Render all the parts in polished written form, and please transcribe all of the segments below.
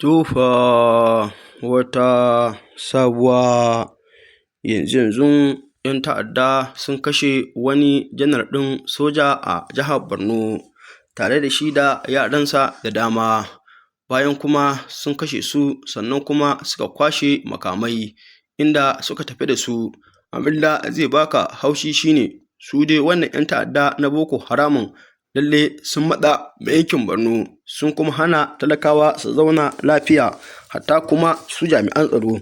Tofa wata sabuwa yanzu 'yan ta'adda sun kashe wani janar ɗin soja a jihar Borno tare da shi da yaransa da dama, bayan kuma sun kashe su sannan kuma suka kwashe makamai inda suka tafi da su. Abin da zai baka haushi shine su dai wannan 'yan ta'adda na Boko Haramun lalle sun matsa ma yankin Borno, sun kuma hana talakawa su zauna lafiya, hatta kuma su jami'an tsaro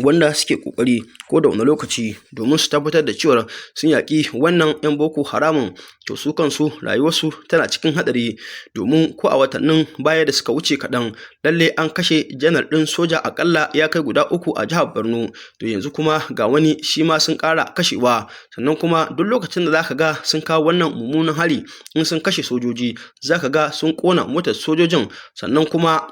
wanda suke ƙoƙari ko da wane lokaci domin su tabbatar da cewa sun yaƙi wannan 'yan Boko Haramun, to su kansu rayuwarsu tana cikin haɗari, domin ko a watannin baya da suka wuce kaɗan lalle an kashe janar ɗin soja aƙalla ya kai guda 3 a jihar Borno. To yanzu kuma ga wani shi ma sun ƙara kashewa, sannan kuma duk lokacin da zaka ga sun kawo wannan mummunan hari in sun kashe sojoji zaka ga sun ƙona motar sojojin, sannan kuma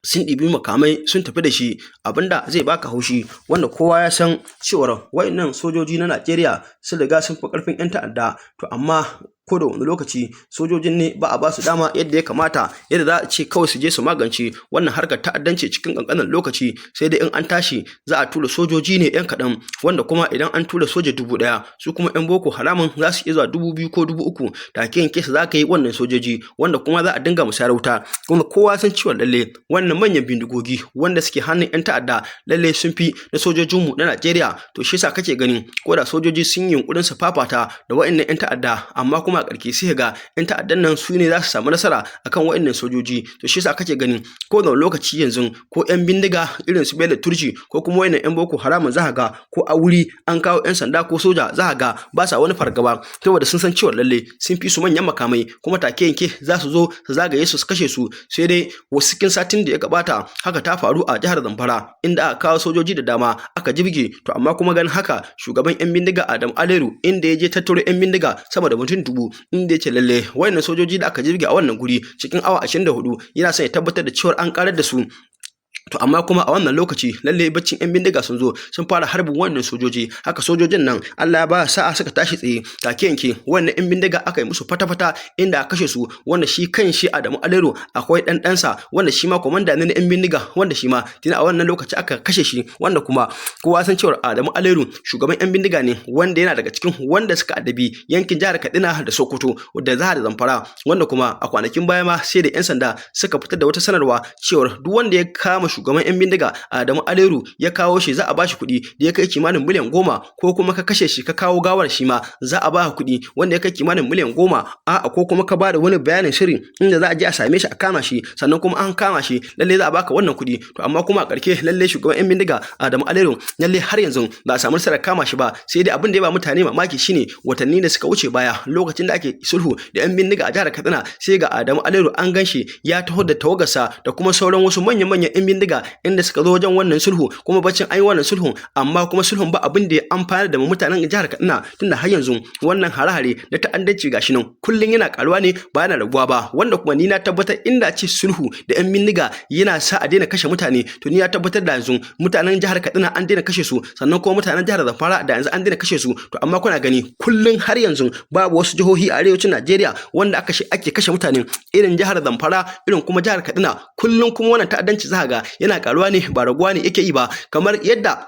sun ɗibi makamai sun tafi da shi. Abinda zai baka haushi wanda kowa ya san cewar waɗannan sojoji na Najeriya sun riga sun fi ƙarfin 'yan ta'adda, to amma ko da wani lokaci sojojin ne ba a ba su dama yadda ya kamata, yadda za a ce kawai su je su magance wannan harkar ta'addanci cikin ƙanƙanin lokaci, sai dai in an tashi za a tura sojoji ne 'yan kaɗan, wanda kuma idan an tura soja 1000 su kuma 'yan Boko Haramun za su iya zuwa 2000 ko 3000, take yanke su za ka yi wannan sojoji wanda kuma za a dinga musayar wuta. Kuma kowa san cewa lalle wannan manyan bindigogi wanda suke hannun 'yan ta'adda lalle sun fi na sojojinmu na Najeriya. To shi yasa kake ganin ko da sojoji sun yi yunƙurin su fafata da waɗannan 'yan ta'adda, amma kuma a ƙarshe sai ga 'yan ta'addan nan su ne za su samu nasara akan waɗannan sojoji. To shi yasa kake ganin ko da lokaci yanzu ko 'yan bindiga irin su Bello Turji ko kuma waɗannan 'yan Boko Haramun za ga ko a wuri an kawo 'yan sanda ko soja za ga ba sa wani fargaba, saboda sun san cewa lalle sun fi su manyan makamai, kuma take yanke za su zo su zagaye su kashe su. Sai dai wasu cikin satin da ya gabata haka ta faru a jihar Zamfara inda aka kawo sojoji da dama aka jibge, to amma kuma ganin haka shugaban 'yan bindiga Adamu Aleru inda ya je tattaro 'yan bindiga sama da mutum 1000, inda ya ce lalle wayannan sojoji da aka jibge a wannan guri cikin awa 24 yana son ya tabbatar da cewa an karar da su. To amma kuma a wannan lokaci lalle baccin 'yan bindiga sun zo sun fara harbin wannan sojoji, haka sojojin nan Allah ya ba sa'a suka tashi tsaye, take yanke wannan 'yan bindiga aka yi musu fata-fata inda aka kashe su, wanda shi kan shi Adamu Aleru akwai ɗansa wanda shi ma komanda ne na 'yan bindiga, wanda shi ma tun a wannan lokaci aka kashe shi, wanda kuma kowa san cewa Adamu Aleru shugaban 'yan bindiga ne wanda yana daga cikin wanda suka addabi yankin jihar Katsina da Sokoto da jihar Zamfara, wanda kuma a kwanakin baya ma sai da 'yan sanda suka fitar da wata sanarwa cewa duk wanda ya kama shugaban 'yan bindiga Adamu Aleru ya kawo shi za a bashi kuɗi da ya kai kimanin miliyan 10, ko kuma ka kashe shi ka kawo gawar shi ma za a baka kuɗi wanda ya kai kimanin miliyan 10, a'a ko kuma ka bada wani bayanin sirri inda za a je a same shi a kama shi, sannan kuma an kama shi lalle za a baka wannan kuɗi. To amma kuma a ƙarshe lalle shugaban 'yan bindiga Adamu Aleru lalle har yanzu ba a samu nasarar kama shi ba, sai dai abin da ya ba mutane mamaki shine watanni da suka wuce baya lokacin da ake sulhu da 'yan bindiga a jihar Katsina, sai ga Adamu Aleru an ganshi ya taho da tawagarsa da kuma sauran wasu manyan 'yan bindiga inda suka zo wajen wannan sulhu, kuma bacin an yi wannan sulhun amma kuma sulhun ba abin da ya amfana da mutanen jihar Katsina, tunda har yanzu wannan hare-hare da ta'addanci gashi nan kullun yana karuwa ne ba yana raguwa ba, wanda kuma ni na tabbatar inda ce sulhu da 'yan bindiga yana sa a daina kashe mutane, to ni na tabbatar da yanzu mutanen jihar Katsina an daina kashe su, sannan kuma mutanen jihar Zamfara da yanzu an daina kashe su. To amma kuna gani kullun har yanzu babu wasu jihohi a arewacin Najeriya wanda ake kashe mutane irin jihar Zamfara irin kuma jihar Katsina, kullun kuma wannan ta'addanci za ga yana karuwa ne ba raguwa ne yake yi ba, kamar yadda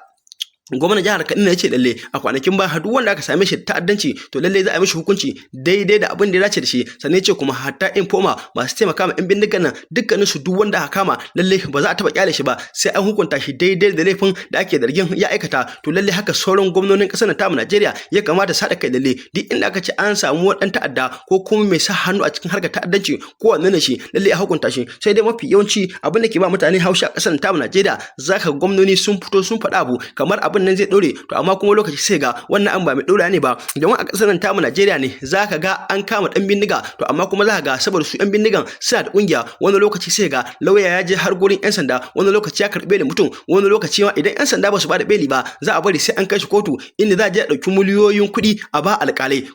gwamnan jihar Kaduna ya ce lalle a kwanakin baya duk wanda aka same shi ta'addanci to lalle za a mishi hukunci daidai da abin da ya dace da shi, sannan ya ce kuma hatta informa masu taimaka ma 'yan bindigan nan dukkanin su duk wanda aka kama lalle ba za a taba kyale shi ba, sai an hukunta shi daidai da laifin da ake zargin ya aikata. To lalle haka sauran gwamnonin kasar tamu Najeriya ya kamata su haɗa kai, lalle duk inda aka ce an samu wadan ta'adda ko kuma mai sa hannu a cikin harkar ta'addanci ko wanne ne shi lalle a hukunta shi. Sai dai mafi yawanci abin da ke ba mutane haushi a kasar tamu Najeriya zaka gwamnoni sun fito sun faɗa abu kamar abin nan zai dore, to amma kuma lokaci sai ga wannan an ba mai dora ne ba, domin a kasar nan tamu Najeriya ne zaka ga an kama dan bindiga, to amma kuma zaka ga saboda su yan bindigan suna da kungiya, wani lokaci sai ga lauya ya je har gurin yan sanda, wani lokaci ya karbe da mutum, wani lokaci ma idan yan sanda ba su ba da beli ba za a bari sai an kai shi kotu inda za a je a dauki miliyoyin kuɗi a ba alƙalai.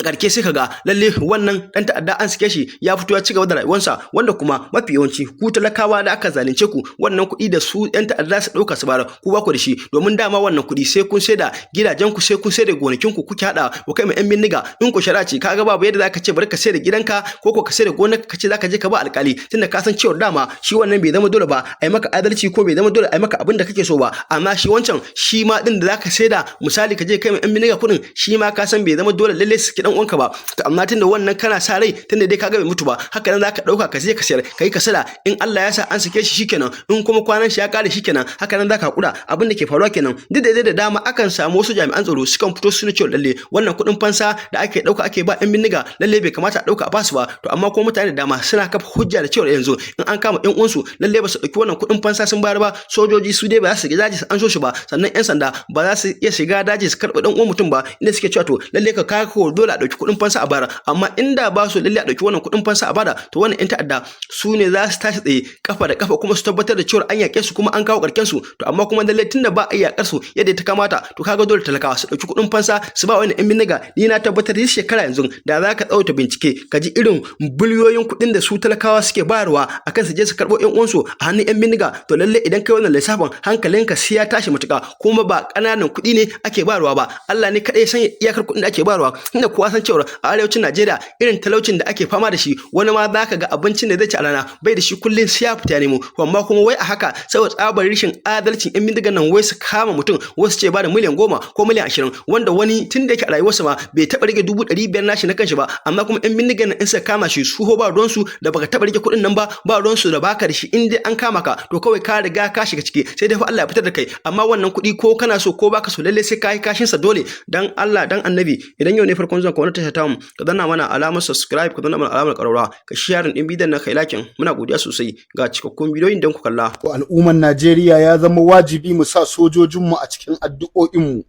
karke sai kaga lalle wannan dan ta'adda an sike shi ya fito ya ci gaba da rayuwarsa, wanda kuma mafi yawanci ku talakawa da aka zalunce ku wannan kuɗi da su yan ta'adda su ɗauka su bara ku ba ku da shi, domin dama wannan kuɗi sai kun sai da gidajen ku, sai kun sai da gonakin ku kuke hada ku kai ma yan bindiga. In ku shari'a ce kaga babu yadda zaka ce bari ka sai da gidanka ko ka sai da gonarka ka ce zaka je ka ba alƙali, tunda ka san cewa dama shi wannan bai zama dole ba ai maka adalci ko bai zama dole ai maka abin da kake so ba, amma shi wancan shi ma din da zaka sai da misali ka je kai ma yan bindiga kuɗin shi ma ka san bai zama dole lalle su ki dan uwanka ba, to amma tunda wannan kana sa rai tunda dai kaga bai mutu ba, haka nan zaka dauka ka je ka sayar kai ka sada, in Allah ya sa an sake shi shikenan, in kuma kwanan shi ya kare shikenan, haka nan zaka hakura. Abin da ke faruwa kenan, duk da dama akan samu wasu jami'an tsaro sukan fito su ne cewa lalle wannan kuɗin fansa da ake dauka ake ba yan bindiga lalle bai kamata a dauka a basu ba, to amma kuma mutane da dama suna kafa hujja da cewa yanzu in an kama yan uwansu lalle ba su dauki wannan kuɗin fansa sun bayar ba, sojoji su dai ba za su shiga daji su an so shi ba, sannan yan sanda ba za su iya shiga daji su karɓi dan uwan mutum ba, inda suke cewa to lalle ka kawo dole a dauki kuɗin fansa a bara, amma inda ba su lalle a dauki wannan kuɗin fansa a bada, to wannan yan ta'adda su ne za su tashi tsaye kafa da kafa kuma su tabbatar da cewa an yaƙe su kuma an kawo ƙarken su, to amma kuma lalle tunda ba a yaƙar su yadda ta kamata, to kaga dole talakawa su dauki kuɗin fansa su ba wannan yan bindiga. Ni na tabbatar da shekara yanzu da za ka tsawata bincike ka ji irin biliyoyin kuɗin da su talakawa suke bayarwa akan su je su karɓo yan uwansu a hannun yan bindiga, to lalle idan kai wannan lissafin hankalinka sai ya tashi matuƙa, kuma ba ƙananan kuɗi ne ake bayarwa ba, Allah ne kaɗai san iyakar kuɗin da ake bayarwa, inda kuwa san cewa a arewacin Najeriya irin talaucin da ake fama da shi, wani ma za ka ga abincin da zai ci a rana bai da shi kullum sai ya fita nemo, amma kuma wai a haka saboda tsabar rashin adalcin yan bindigan nan wai su kama mutum wasu ce ba da miliyan 10 ko miliyan 20, wanda wani tun da yake a rayuwarsa ma bai taɓa rage 500 nashi na kanshi ba, amma kuma yan bindigan nan in suka kama shi su ba ruwan su da baka taɓa rage kuɗin nan ba ruwan su da baka da shi, in dai an kama ka to kawai ka riga ka shiga ciki, sai dai fa Allah ya fitar da kai, amma wannan kuɗi ko kana so ko baka so lalle sai ka yi kashin sa dole. Dan Allah dan Annabi, idan yau ne farkon zuwa ka wannan tasha ta mu, ka danna mana alamar subscribe, ka danna mana alamar ƙararrawa, ka share din bidiyon nan kai lakin, muna godiya sosai ga cikakkun bidiyoyin dan ku kalla. Al'umman Najeriya ya zama wajibi mu sa sojojinmu a cikin addu'o'inmu,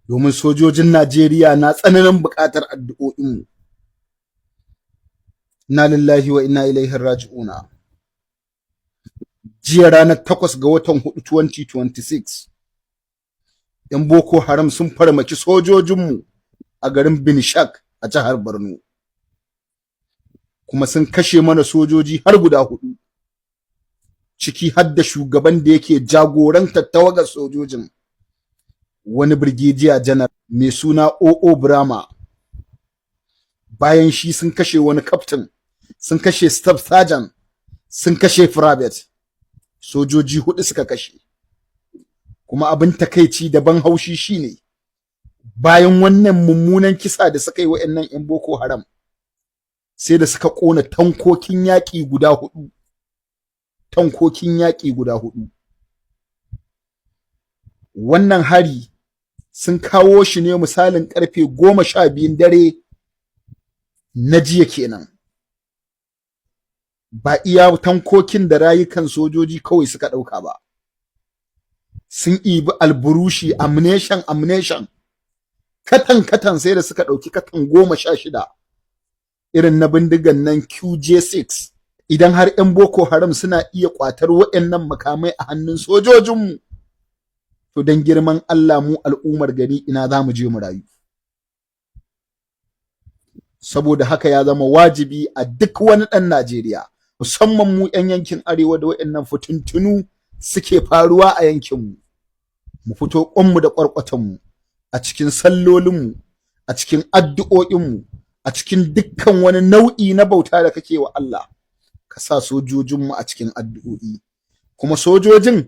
domin sojojin Najeriya na tsananin buƙatar addu'o'inmu. Inna lillahi wa inna ilaihi raji'una. Jiya ranar 8 ga watan 4 2026 'yan Boko Haram sun farmaki sojojinmu a garin Binshak a jihar Borno, kuma sun kashe mana sojoji har guda 4, ciki har da shugaban da yake jagorantar tawagar sojojin, wani Brigadier General mai suna O.O. Brama. Bayan shi sun kashe wani Captain, sun kashe Staff Sergeant, sun kashe Private, sojoji 4 suka kashe. Kuma abin takeici da ban haushi shine bayan wannan mummunan kisa da suka yi wa'annan 'yan Boko Haram, sai da suka kona tankokin yaƙi guda 4, tankokin yaƙi guda 4. Wannan hari sun kawo shi ne misalin karfe 12 dare na jiya kenan. Ba iya tankokin da rayukan sojoji kawai suka ɗauka ba, sun ibi alburushi ammunition katan sai da suka ɗauki katan 16 irin na bindigan nan QJ6. Idan har 'yan Boko Haram suna iya kwatar waɗannan makamai a hannun sojojinmu, to don girman Allah mu al'ummar gari ina za mu je mu rayu. Saboda haka ya zama wajibi a duk wani ɗan Najeriya, musamman mu 'yan yankin arewa da waɗannan fitintunu suke faruwa a yankinmu, mu fito ƙwanmu da ƙwarƙwatanmu a cikin sallolinmu, a cikin addu'o'inmu, a cikin dukkan wani nau'i na bauta da kake wa Allah, ka sa sojojinmu a cikin addu'o'i. Kuma sojojin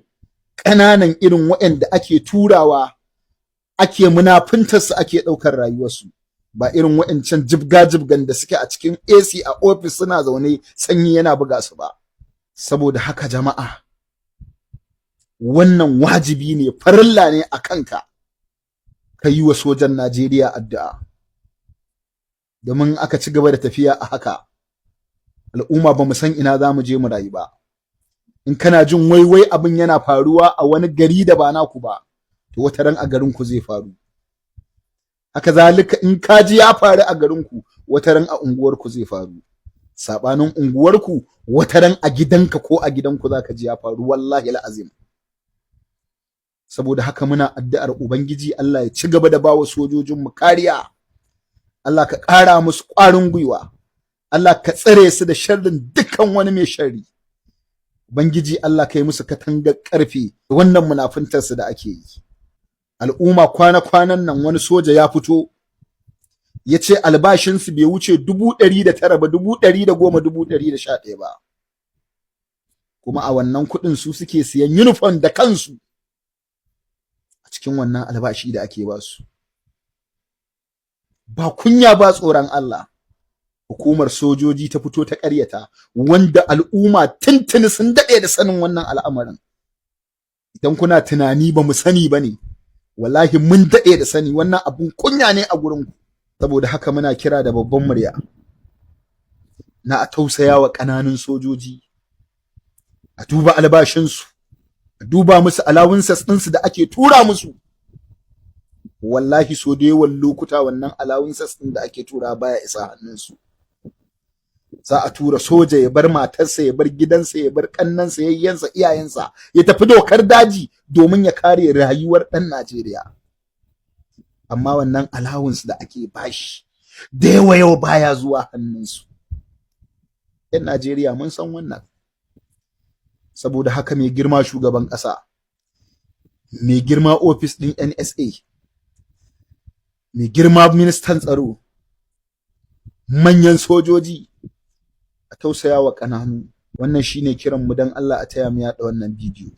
ƙananan irin waɗanda ake turawa, ake munafuntarsu, ake ɗaukar rayuwarsu, ba irin waɗancan jibga-jibgan da suke a cikin AC a ofis suna zaune sanyi yana buga su ba. Saboda haka jama'a, wannan wajibi ne, farilla ne a kanka ka yi wa sojan Najeriya addu'a, domin aka ci gaba da tafiya a haka al'umma ba mu san ina za mu je mu rayu ba. In kana jin wai abin yana faruwa a wani gari da ba naku ba, to wata ran a garin ku zai faru. Haka zalika in ka ji ya faru a garin ku, wata ran a unguwar ku zai faru. Sabanin unguwar ku, wata ran a gidanka ko a gidanku zaka ji ya faru, wallahi al'azim. Saboda haka muna addu'ar Ubangiji Allah ya ci gaba da bawa sojojin mu kariya, Allah ka ƙara musu ƙwarin gwiwa, Allah ka tsare su da sharrin dukkan wani mai sharri. Ubangiji Allah ka yi musu katangar ƙarfe wannan munafuntarsu da ake yi. Al'umma kwana-kwanan nan wani soja ya fito ya ce albashinsu bai wuce 109 ba, 110, 111 ba. Kuma a wannan kuɗin su suke siyan uniform da kansu a cikin wannan albashi da ake ba su. Ba kunya ba tsoron Allah. Hukumar sojoji ta fito ta ƙaryata, wanda al'umma tuntuni sun daɗe da sanin wannan al'amarin. Idan kuna tunani ba mu sani ba ne, wallahi mun daɗe da sani, wannan abun kunya ne a gurinku. Saboda haka muna kira da babban murya na a tausaya wa ƙananun sojoji, a duba albashinsu, a duba musu allowances ɗinsu da ake tura musu. Wallahi so da yawan lokuta wannan allowances ɗin da ake tura baya isa hannunsu. Za a tura soja ya bar matarsa, ya bar gidansa, ya bar ƙannansa, yayyansa, iyayensa, ya tafi dokar daji domin ya kare rayuwar ɗan Najeriya. Amma wannan allowance da ake bashi da yawa yau baya zuwa hannunsu. 'Yan Najeriya mun san wannan. Saboda haka mai girma shugaban ƙasa, mai girma ofis ɗin NSA, mai girma ministan tsaro, manyan sojoji, a tausaya wa ƙananu. Wannan shine kiran mu, dan Allah a taya mu yaɗa wannan bidiyo.